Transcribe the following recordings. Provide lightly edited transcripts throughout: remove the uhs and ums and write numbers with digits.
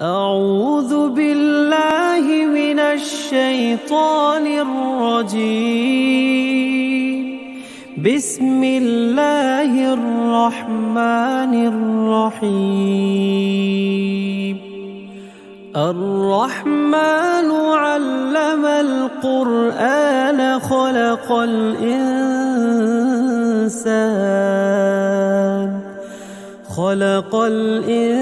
أعوذ بالله من الشيطان الرجيم. بسم الله الرحمن الرحيم. الرحمن علم القرآن خلق الإنسان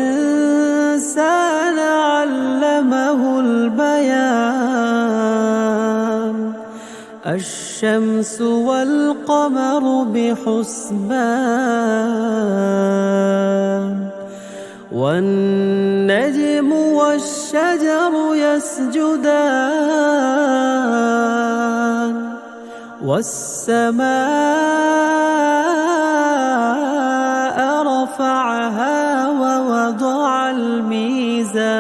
علمه البيان. الشمس والقمر بحسبان والنجم والشجر يسجدان والسماء رفعها ووضع الميزان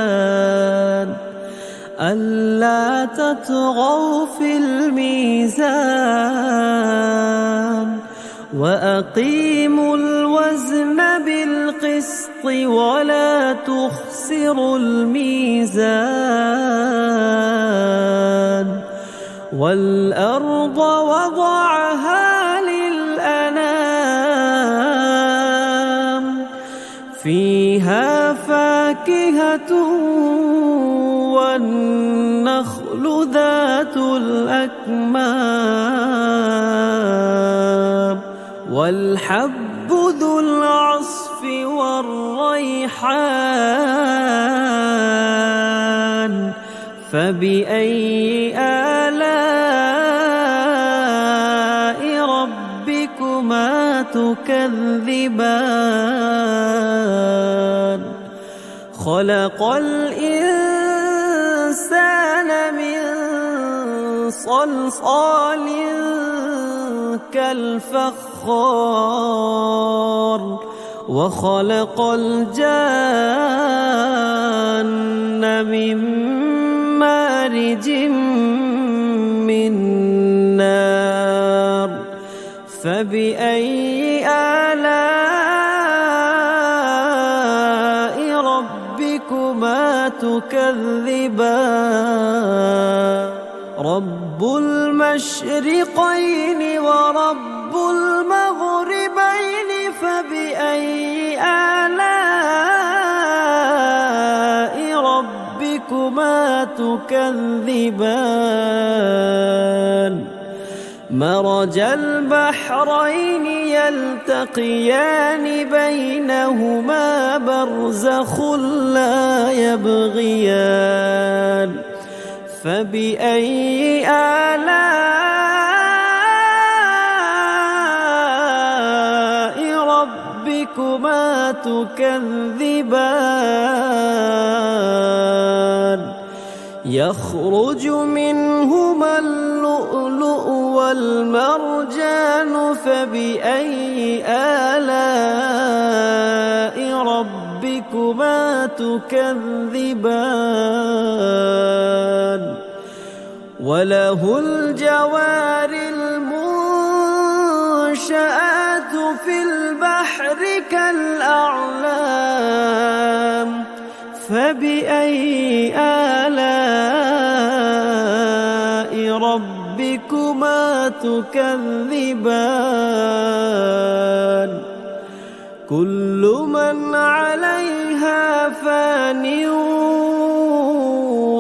ألا تطغوا في الميزان وأقيموا الوزن بالقسط ولا تخسروا الميزان. والأرض وضعها للأنام فيها فاكهة والنخل ذات الأكمام والحب ذو العصف والريحان. فبأي آلاء ربكما تكذبان؟ خلق الإنسان من صلصال كالفخار وخلق الجان من مارج من نار. فبأي آلاء ربكما تكذبان؟ رب المشرقين ورب المغربين فبأي آلاء ربكما تكذبان؟ مرج البحرين يلتقيان بينهما برزخ لا يبغيان. فبأي آلاء ربكما تكذبان؟ يخرج منهما اللؤلؤ والمرجان فبأي آلاء ربكما تكذبان؟ وله الجوار المنشآت في البحر كالأعلام. فبأي آلاء ربكما تكذبان؟ كل من عليها فان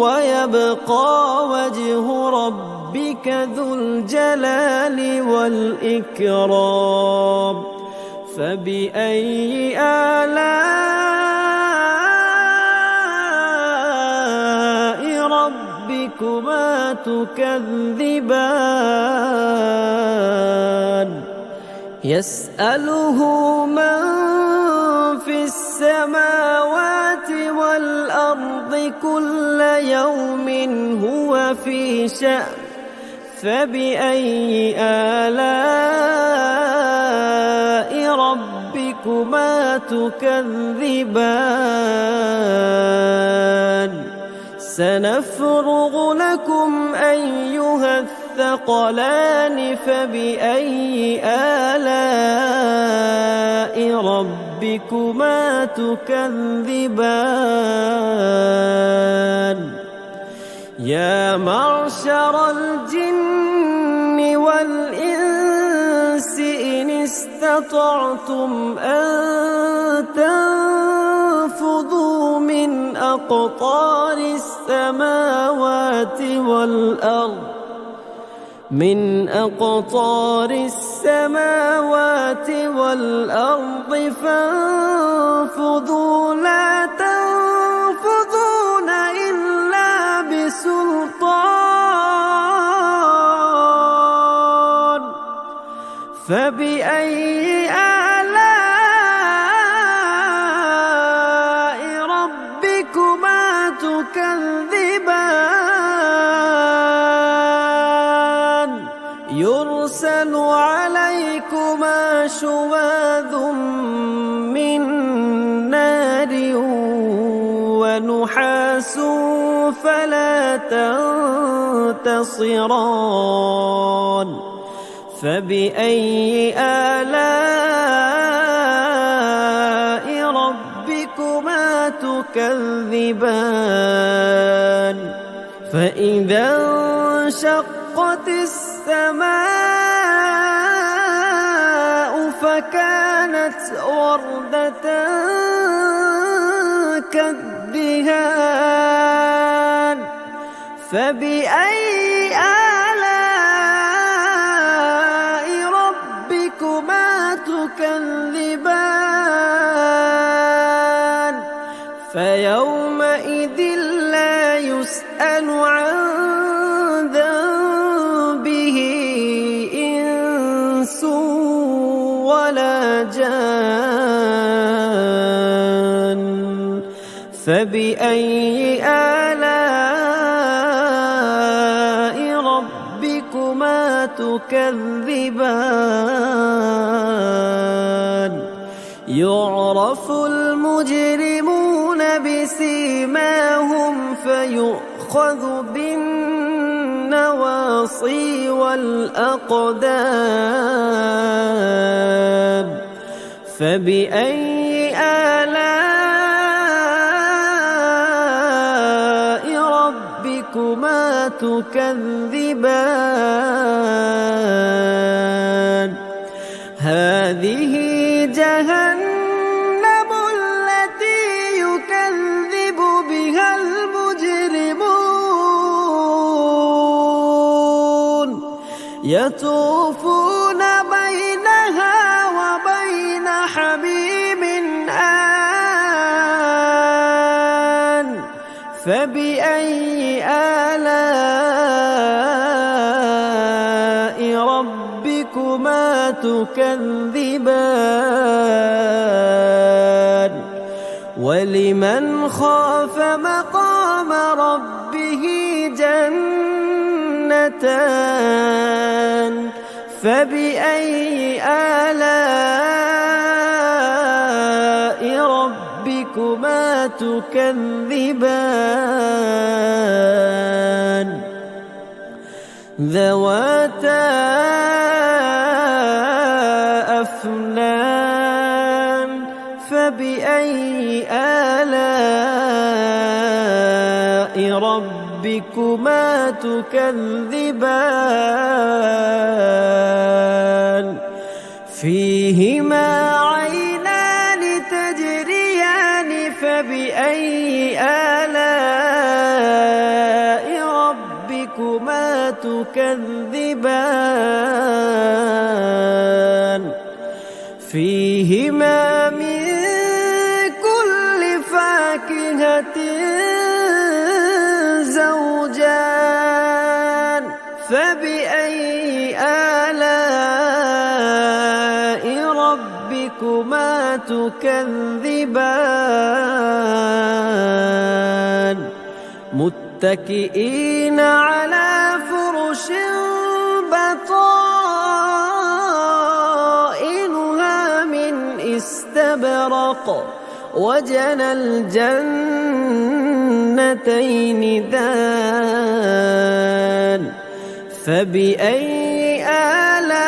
ويبقى وجه ربك ذو الجلال والإكرام. فبأي آلاء ربكما تكذبان؟ يسأله من في السماوات والأرض كل يوم هو في شأن. فبأي آلاء ربكما تكذبان؟ سنفرغ لكم أيها الثقلان. فبأي آلاء ربكما تكذبان؟ يا معشر الجن والإنس إن استطعتم أن تنفذوا من أقطار السماوات والأرض فانفذوا لا تنفذون إلا بسلطان فبأي آلاء ربكما تكذبان يرسل عليكما شواظ من نار ونحاس فلا تنتصران فبأي آلاء ربكما تكذبان فإذا انشقت السماء فكانت وردة كالدهان فبأي آلاء ربكما تكذبان فيومئذ لا يسأل عن ذنبه إنس ولا جان فبأي آلاء ربكما تكذبان يعرف المجرمون بسيماهم فيؤخذ بالنواصي والأقدام فبأي آلاء ربكما تكذبان هذه جهنم التي يكذب بها المجرمون يطوفون بينها وبين حميم آن فبأي آلاء ربكما تكذبان ولمن خاف مقام ربه جنتان فبأي آلاء ربكما تكذبان ذواتا أفنان فبأي آلاء ربكما تكذبان فيهما عينان تجريان فبأي آلاء ربكما تكذبان فيهما من كل فاكهة زوجان فبأي آلاء ربكما تكذبان متكئين على فرش بطائنها من استبرق وجنى الجنتين دان فبأي آلاء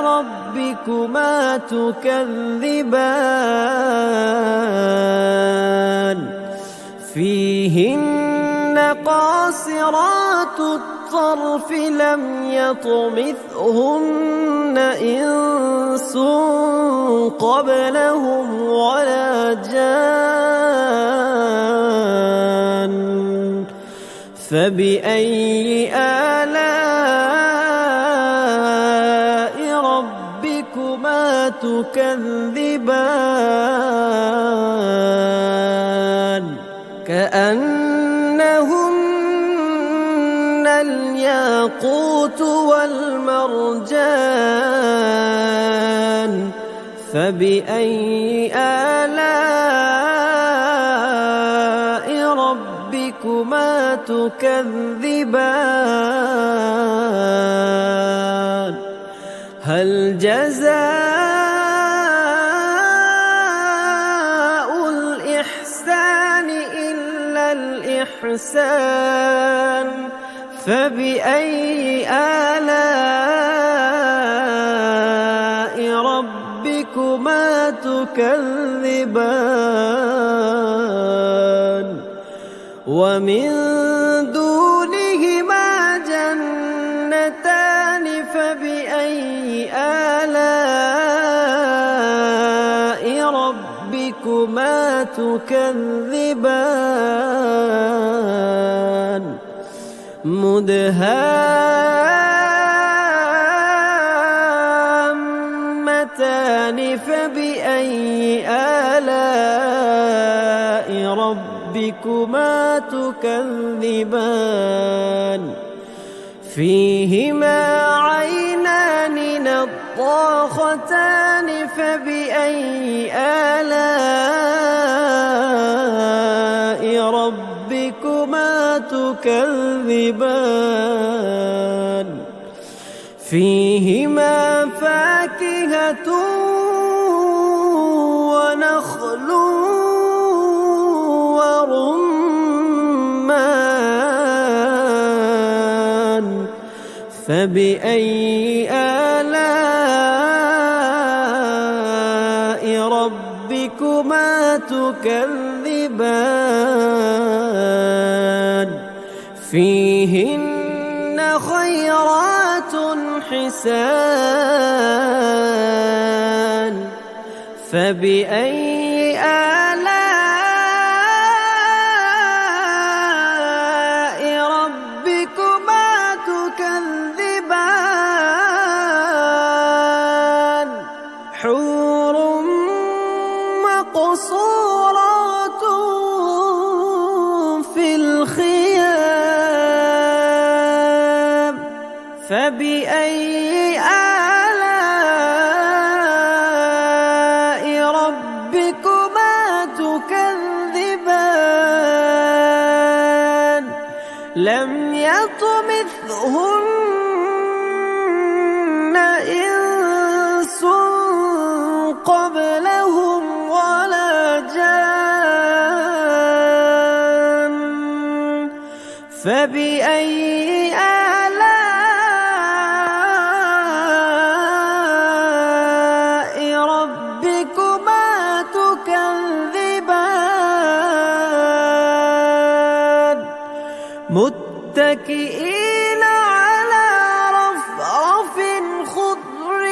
ربكما تكذبان فيهن قاصرات الطرف لم يطمثهن إنس قبلهم ولا جان فبأي آلاء ربكما تكذبان كأنهن الياقوت والمرجان فبأي آلاء ربكما تكذبان هل جزاء الإحسان إلا الإحسان فبأي آلاء ربكما تكذبان ومن دونهما جنتان فبأي آلاء ربكما تكذبان مدهامتان فبأي آلاء ربكما تكذبان فيهما عينان نضاختان فبأي آلاء ربكما تكذبان فيهما فاكهة ونخل ورمان فبأي آلاء ربكما تكذبان فيهن خيرات حسان فبأي آلاء ربكما تكذبان حور مقصورات في الخيام فبأي آلاء ربكما تكذبان لم يطمثهن إنس قبلهم ولا جان فبأي آلاء ربكما تكذبان متكئين على رفرف خضر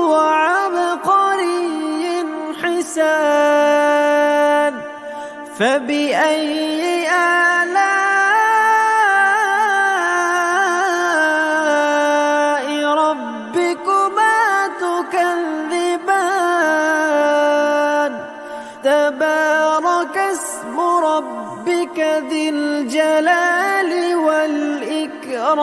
وعبقري حسان فبأي آلاء ربكما تكذبان تبارك اسم ربك ذي الجلال والإكرام